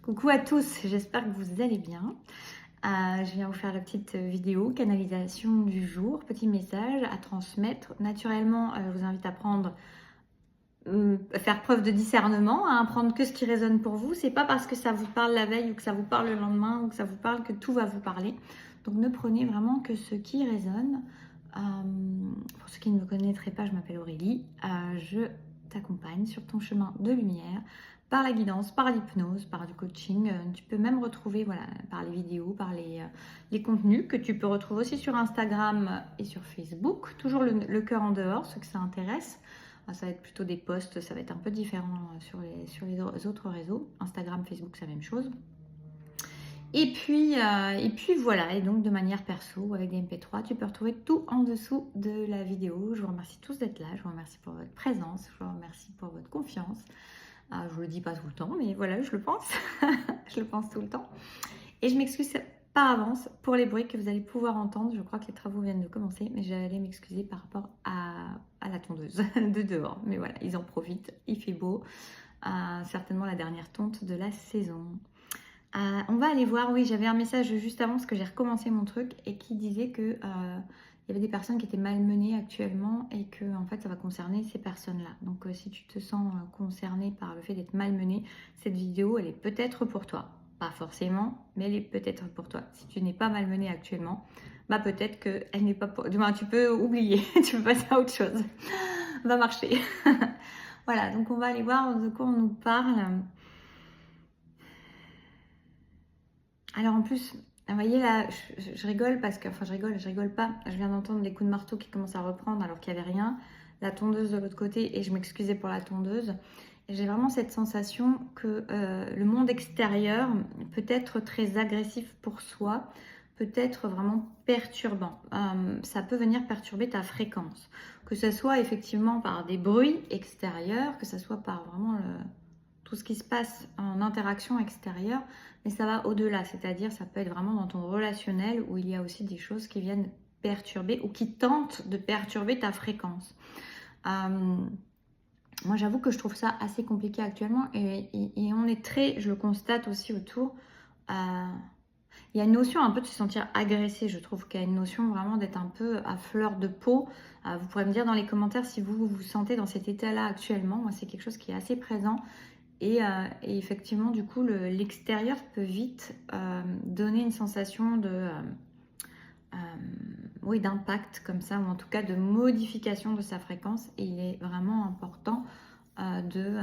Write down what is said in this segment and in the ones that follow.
Coucou à tous, j'espère que vous allez bien. Je viens vous faire la petite vidéo canalisation du jour, petit message à transmettre. Naturellement, je vous invite à faire preuve de discernement, à prendre que ce qui résonne pour vous. C'est pas parce que ça vous parle la veille ou que ça vous parle le lendemain ou que ça vous parle que tout va vous parler. Donc ne prenez vraiment que ce qui résonne. Pour ceux qui ne me connaîtraient pas, je m'appelle Aurélie. Je t'accompagne sur ton chemin de lumière par la guidance, par l'hypnose, par du coaching. Tu peux même retrouver par les vidéos, par les contenus que tu peux retrouver aussi sur Instagram et sur Facebook. Toujours le cœur en dehors, ceux que ça intéresse. Ça va être plutôt des posts, ça va être un peu différent sur les autres réseaux. Instagram, Facebook, c'est la même chose. Et puis voilà, et donc de manière perso, avec des MP3, tu peux retrouver tout en dessous de la vidéo. Je vous remercie tous d'être là, je vous remercie pour votre présence, je vous remercie pour votre confiance. Je vous le dis pas tout le temps, mais voilà, je le pense. Je le pense tout le temps. Et je m'excuse par avance pour les bruits que vous allez pouvoir entendre. Je crois que les travaux viennent de commencer, mais j'allais m'excuser par rapport à la tondeuse de dehors. Mais voilà, ils en profitent, il fait beau. Certainement la dernière tonte de la saison. On va aller voir, oui, j'avais un message juste avant parce que j'ai recommencé mon truc et qui disait que il y avait des personnes qui étaient malmenées actuellement et que en fait ça va concerner ces personnes-là. Donc si tu te sens concerné par le fait d'être malmené, cette vidéo elle est peut-être pour toi. Pas forcément, mais elle est peut-être pour toi. Si tu n'es pas malmené actuellement, bah peut-être qu'elle n'est pas pour... tu peux oublier, tu peux passer à autre chose. Va marcher. Voilà, donc on va aller voir de quoi on nous parle. Alors en plus, vous voyez là, je rigole parce que, enfin je rigole pas. Je viens d'entendre les coups de marteau qui commencent à reprendre alors qu'il n'y avait rien. La tondeuse de l'autre côté et je m'excusais pour la tondeuse. Et j'ai vraiment cette sensation que le monde extérieur peut être très agressif pour soi, peut être vraiment perturbant. Ça peut venir perturber ta fréquence. Que ce soit effectivement par des bruits extérieurs, que ce soit par vraiment tout ce qui se passe en interaction extérieure, mais ça va au-delà, c'est-à-dire ça peut être vraiment dans ton relationnel où il y a aussi des choses qui viennent perturber ou qui tentent de perturber ta fréquence. Moi j'avoue que je trouve ça assez compliqué actuellement et on est très, je le constate aussi autour, il y a une notion un peu de se sentir agressé, je trouve qu'il y a une notion vraiment d'être un peu à fleur de peau. Vous pourrez me dire dans les commentaires si vous vous sentez dans cet état-là actuellement. Moi c'est quelque chose qui est assez présent. Et effectivement, du coup, l'extérieur peut vite donner une sensation oui, d'impact comme ça, ou en tout cas de modification de sa fréquence. Et il est vraiment important de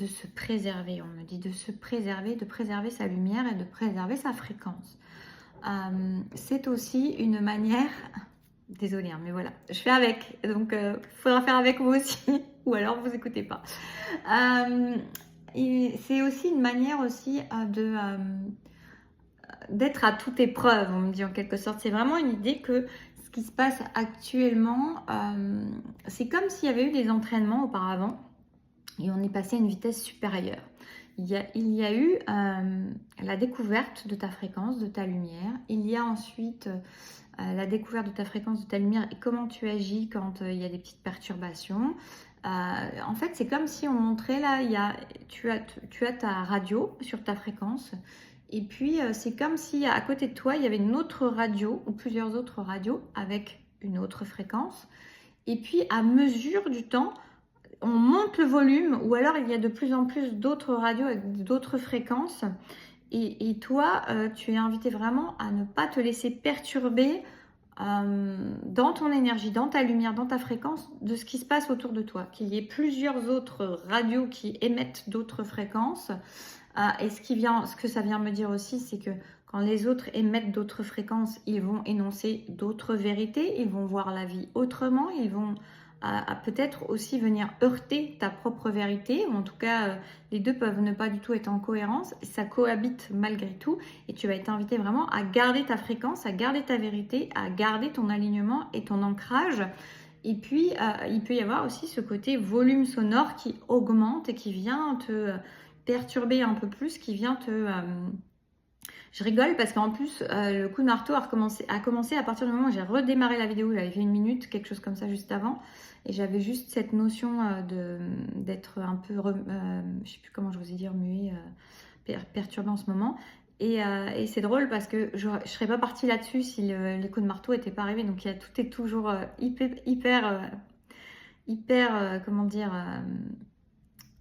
se préserver. On me dit de se préserver, de préserver sa lumière et de préserver sa fréquence. C'est aussi une manière... Désolée, hein, mais voilà, je fais avec. Donc, il faudra faire avec vous aussi. Ou alors, vous écoutez pas. C'est aussi une manière aussi d'être à toute épreuve, on me dit en quelque sorte. C'est vraiment une idée que ce qui se passe actuellement, c'est comme s'il y avait eu des entraînements auparavant et on est passé à une vitesse supérieure. Il y a eu la découverte de ta fréquence, de ta lumière. Il y a ensuite la découverte de ta fréquence, de ta lumière et comment tu agis quand il y a des petites perturbations. En fait, c'est comme si on montrait là, tu as ta radio sur ta fréquence. Et puis, c'est comme si à côté de toi, il y avait une autre radio ou plusieurs autres radios avec une autre fréquence. Et puis, à mesure du temps, on monte le volume ou alors il y a de plus en plus d'autres radios avec d'autres fréquences. Et toi, tu es invité vraiment à ne pas te laisser perturber dans ton énergie, dans ta lumière, dans ta fréquence, de ce qui se passe autour de toi. Qu'il y ait plusieurs autres radios qui émettent d'autres fréquences. Et ce que ça vient me dire aussi, c'est que quand les autres émettent d'autres fréquences, ils vont énoncer d'autres vérités, ils vont voir la vie autrement, ils vont peut-être aussi venir heurter ta propre vérité, ou en tout cas, les deux peuvent ne pas du tout être en cohérence, ça cohabite malgré tout, et tu vas être invité vraiment à garder ta fréquence, à garder ta vérité, à garder ton alignement et ton ancrage. Et puis, il peut y avoir aussi ce côté volume sonore qui augmente et qui vient te perturber un peu plus, qui vient te... Je rigole parce qu'en plus, le coup de marteau a commencé à partir du moment où j'ai redémarré la vidéo. J'avais fait 1 minute, quelque chose comme ça juste avant. Et j'avais juste cette notion d'être un peu, je sais plus comment je vous ai dit, remuée perturbé en ce moment. Et c'est drôle parce que je ne serais pas partie là-dessus si les coups de marteau n'étaient pas arrivés. Donc tout est toujours comment dire,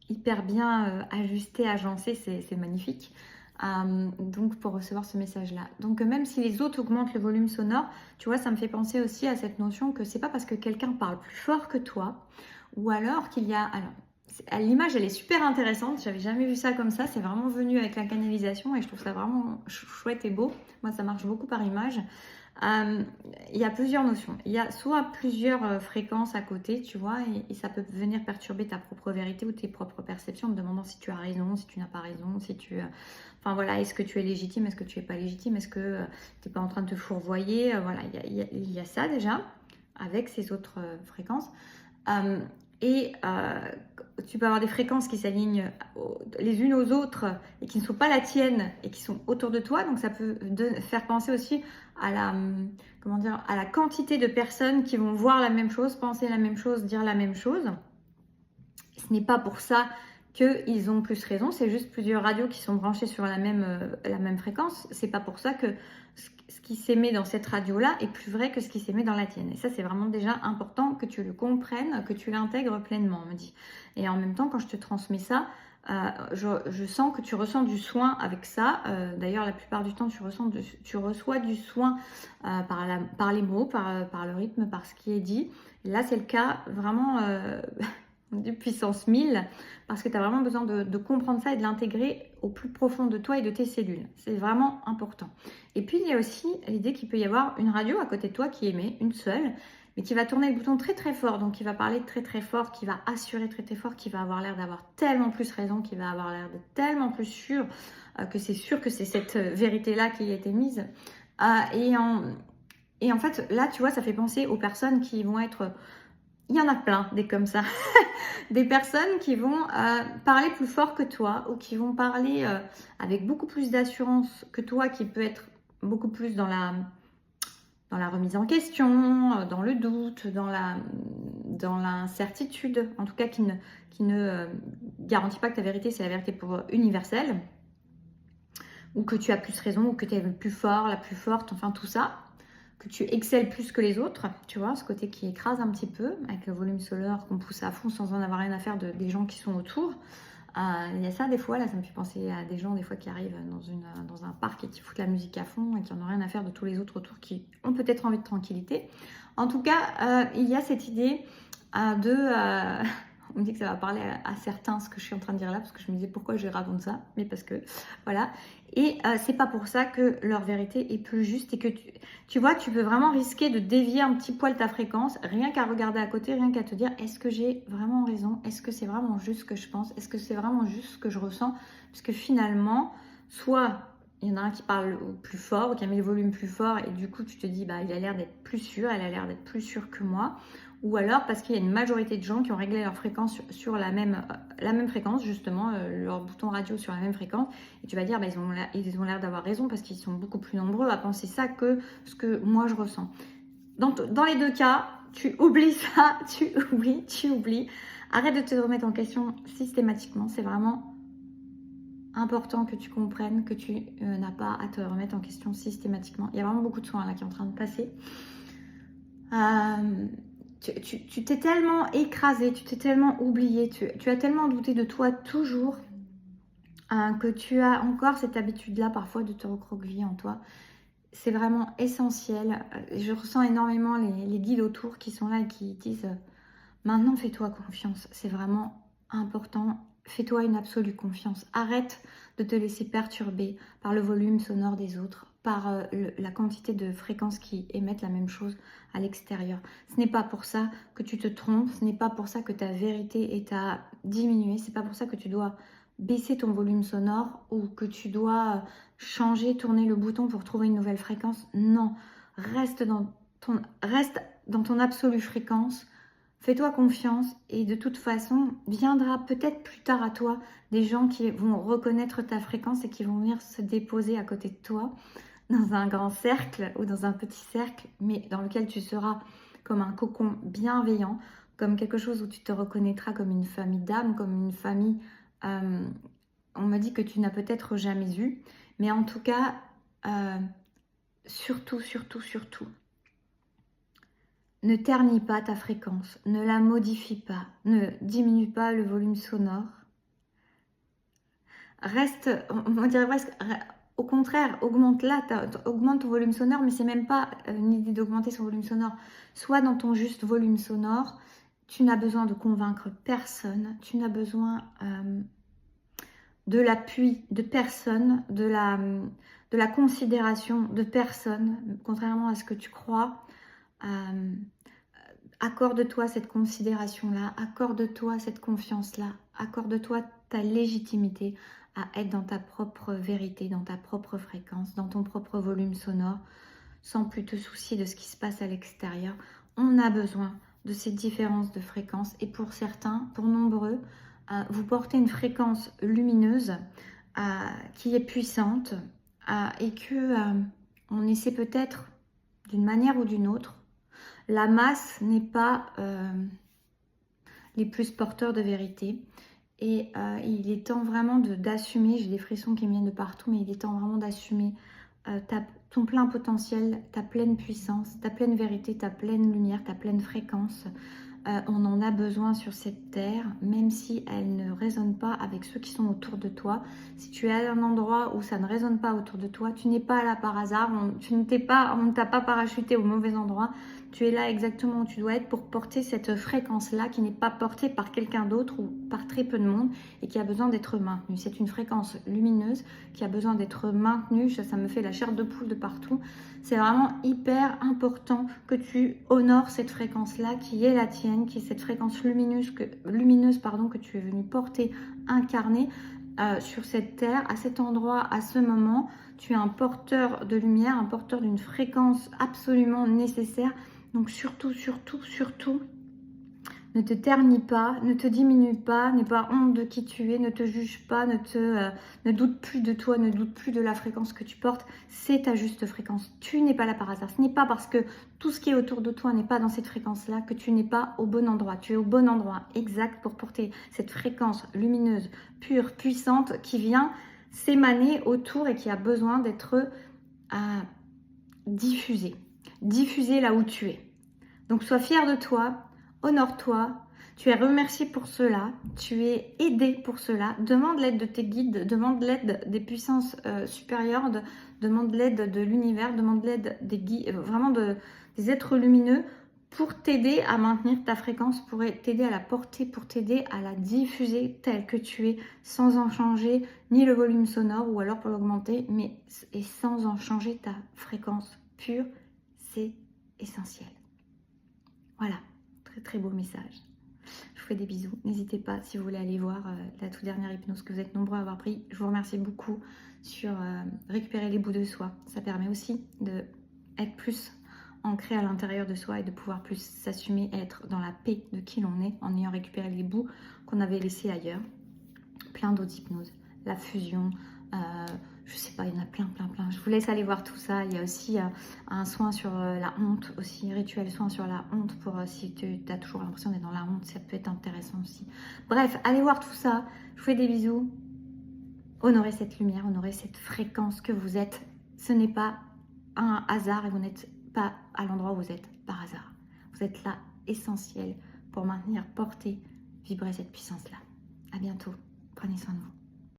hyper bien ajusté, agencé, c'est magnifique. Donc pour recevoir ce message-là. Donc même si les autres augmentent le volume sonore, tu vois, ça me fait penser aussi à cette notion que c'est pas parce que quelqu'un parle plus fort que toi, ou alors qu'il y a... Alors, l'image, elle est super intéressante, j'avais jamais vu ça comme ça, c'est vraiment venu avec la canalisation et je trouve ça vraiment chouette et beau. Moi, ça marche beaucoup par image. Il y a plusieurs notions. Il y a soit plusieurs fréquences à côté, tu vois, et ça peut venir perturber ta propre vérité ou tes propres perceptions, en te demandant si tu as raison, si tu n'as pas raison, si tu... Enfin voilà, est-ce que tu es légitime, est-ce que tu n'es pas légitime, est-ce que tu n'es pas en train de te fourvoyer, voilà, il y a ça déjà, avec ces autres fréquences. Tu peux avoir des fréquences qui s'alignent les unes aux autres et qui ne sont pas la tienne et qui sont autour de toi. Donc ça peut faire penser aussi à comment dire, à la quantité de personnes qui vont voir la même chose, penser la même chose, dire la même chose. Ce n'est pas pour ça qu'ils ont plus raison, c'est juste plusieurs radios qui sont branchées sur la même fréquence. C'est pas pour ça que ce qui s'émet dans cette radio-là est plus vrai que ce qui s'émet dans la tienne. Et ça, c'est vraiment déjà important que tu le comprennes, que tu l'intègres pleinement, on me dit. Et en même temps, quand je te transmets ça, je sens que tu ressens du soin avec ça. D'ailleurs, la plupart du temps, tu reçois du soin par les mots, par le rythme, par ce qui est dit. Et là, c'est le cas vraiment... de puissance 1000, parce que tu as vraiment besoin de comprendre ça et de l'intégrer au plus profond de toi et de tes cellules. C'est vraiment important. Et puis, il y a aussi l'idée qu'il peut y avoir une radio à côté de toi qui émet, une seule, mais qui va tourner le bouton très très fort, donc qui va parler très très fort, qui va assurer très très fort, qui va avoir l'air d'avoir tellement plus raison, qui va avoir l'air d'être tellement plus sûr que c'est cette vérité-là qui a été mise. Et en fait, là, tu vois, ça fait penser aux personnes qui vont être... Il y en a plein des comme ça, des personnes qui vont parler plus fort que toi ou qui vont parler avec beaucoup plus d'assurance que toi, qui peut être beaucoup plus dans la remise en question, dans le doute, dans l'incertitude, en tout cas qui ne garantit pas que ta vérité c'est la vérité universelle, ou que tu as plus raison, ou que tu es le plus fort, la plus forte, enfin tout ça. Que tu excelles plus que les autres, tu vois, ce côté qui écrase un petit peu, avec le volume sonore qu'on pousse à fond sans en avoir rien à faire des gens qui sont autour. Il y a ça des fois, là ça me fait penser à des gens des fois qui arrivent dans un parc et qui foutent la musique à fond et qui n'en ont rien à faire de tous les autres autour qui ont peut-être envie de tranquillité. En tout cas, il y a cette idée on me dit que ça va parler à certains ce que je suis en train de dire là, parce que je me disais pourquoi je raconte ça, mais parce que voilà. Et c'est pas pour ça que leur vérité est plus juste et que tu vois, tu peux vraiment risquer de dévier un petit poil ta fréquence, rien qu'à regarder à côté, rien qu'à te dire est-ce que j'ai vraiment raison, est-ce que c'est vraiment juste ce que je pense, est-ce que c'est vraiment juste ce que je ressens, parce que finalement, soit il y en a un qui parle plus fort ou qui a mis le volume plus fort et du coup tu te dis bah il a l'air d'être plus sûr, elle a l'air d'être plus sûre que moi. Ou alors parce qu'il y a une majorité de gens qui ont réglé leur fréquence sur la même fréquence, justement, leur bouton radio sur la même fréquence. Et tu vas dire, bah, ils ont l'air d'avoir raison parce qu'ils sont beaucoup plus nombreux à penser ça que ce que moi je ressens. Dans les deux cas, tu oublies ça, tu oublies. Arrête de te remettre en question systématiquement. C'est vraiment important que tu comprennes que tu n'as pas à te remettre en question systématiquement. Il y a vraiment beaucoup de soins là qui est en train de passer. Tu t'es tellement écrasé, tu t'es tellement oublié, tu as tellement douté de toi toujours que tu as encore cette habitude-là parfois de te recroqueviller en toi. C'est vraiment essentiel. Je ressens énormément les guides autour qui sont là et qui disent maintenant fais-toi confiance. C'est vraiment important. Fais-toi une absolue confiance. Arrête de te laisser perturber par le volume sonore des autres, par la quantité de fréquences qui émettent la même chose à l'extérieur. Ce n'est pas pour ça que tu te trompes, ce n'est pas pour ça que ta vérité est à diminuer, c'est pas pour ça que tu dois baisser ton volume sonore ou que tu dois changer, tourner le bouton pour trouver une nouvelle fréquence. Non, reste dans ton absolue fréquence. Fais-toi confiance et de toute façon, viendra peut-être plus tard à toi des gens qui vont reconnaître ta fréquence et qui vont venir se déposer à côté de toi dans un grand cercle ou dans un petit cercle, mais dans lequel tu seras comme un cocon bienveillant, comme quelque chose où tu te reconnaîtras comme une famille d'âme, comme une famille on me dit que tu n'as peut-être jamais eu. Mais en tout cas, surtout, surtout, surtout, ne ternis pas ta fréquence, ne la modifie pas, ne diminue pas le volume sonore. Reste, on dirait presque, au contraire, augmente-la, augmente ton volume sonore, mais c'est même pas une idée d'augmenter son volume sonore. Sois dans ton juste volume sonore, tu n'as besoin de convaincre personne, tu n'as besoin de l'appui de personne, de la considération de personne, contrairement à ce que tu crois. Accorde-toi cette considération-là, accorde-toi cette confiance-là, accorde-toi ta légitimité à être dans ta propre vérité, dans ta propre fréquence, dans ton propre volume sonore, sans plus te soucier de ce qui se passe à l'extérieur. On a besoin de ces différences de fréquence et pour certains, pour nombreux, vous portez une fréquence lumineuse qui est puissante et que on essaie peut-être d'une manière ou d'une autre. La masse n'est pas les plus porteurs de vérité. Et il est temps vraiment d'assumer, j'ai des frissons qui me viennent de partout, mais il est temps vraiment d'assumer ton plein potentiel, ta pleine puissance, ta pleine vérité, ta pleine lumière, ta pleine fréquence. On en a besoin sur cette terre, même si elle ne résonne pas avec ceux qui sont autour de toi. Si tu es à un endroit où ça ne résonne pas autour de toi, tu n'es pas là par hasard, on ne t'a pas parachuté au mauvais endroit. Tu es là exactement où tu dois être pour porter cette fréquence-là qui n'est pas portée par quelqu'un d'autre ou par très peu de monde et qui a besoin d'être maintenue. C'est une fréquence lumineuse qui a besoin d'être maintenue. Ça me fait la chair de poule de partout. C'est vraiment hyper important que tu honores cette fréquence-là qui est la tienne, qui est cette fréquence lumineuse que tu es venu porter, incarner sur cette terre, à cet endroit, à ce moment. Tu es un porteur de lumière, un porteur d'une fréquence absolument nécessaire. Donc surtout, surtout, surtout, ne te ternis pas, ne te diminue pas, n'aie pas honte de qui tu es, ne te juge pas, ne doute plus de toi, ne doute plus de la fréquence que tu portes. C'est ta juste fréquence. Tu n'es pas là par hasard. Ce n'est pas parce que tout ce qui est autour de toi n'est pas dans cette fréquence-là que tu n'es pas au bon endroit. Tu es au bon endroit exact pour porter cette fréquence lumineuse, pure, puissante, qui vient s'émaner autour et qui a besoin d'être diffusée. Diffusée là où tu es. Donc sois fier de toi. Honore-toi, tu es remercié pour cela, tu es aidé pour cela. Demande l'aide de tes guides, demande l'aide des puissances supérieures, demande l'aide de l'univers, demande l'aide des guides, vraiment des êtres lumineux pour t'aider à maintenir ta fréquence, pour t'aider à la porter, pour t'aider à la diffuser telle que tu es, sans en changer ni le volume sonore ou alors pour l'augmenter, mais et sans en changer ta fréquence pure, c'est essentiel. Voilà. Très très beau message. Je vous fais des bisous. N'hésitez pas si vous voulez aller voir la toute dernière hypnose que vous êtes nombreux à avoir pris. Je vous remercie beaucoup sur récupérer les bouts de soi. Ça permet aussi d'être plus ancré à l'intérieur de soi et de pouvoir plus s'assumer, être dans la paix de qui l'on est en ayant récupéré les bouts qu'on avait laissés ailleurs. Plein d'autres hypnoses. La fusion, je sais pas, il y en a plein. Je vous laisse aller voir tout ça. Il y a aussi un soin sur la honte, aussi rituel soin sur la honte pour si tu as toujours l'impression d'être dans la honte, ça peut être intéressant aussi. Bref, allez voir tout ça. Je vous fais des bisous. Honorez cette lumière, honorez cette fréquence que vous êtes. Ce n'est pas un hasard et vous n'êtes pas à l'endroit où vous êtes par hasard. Vous êtes là, essentiel, pour maintenir, porter, vibrer cette puissance-là. À bientôt. Prenez soin de vous.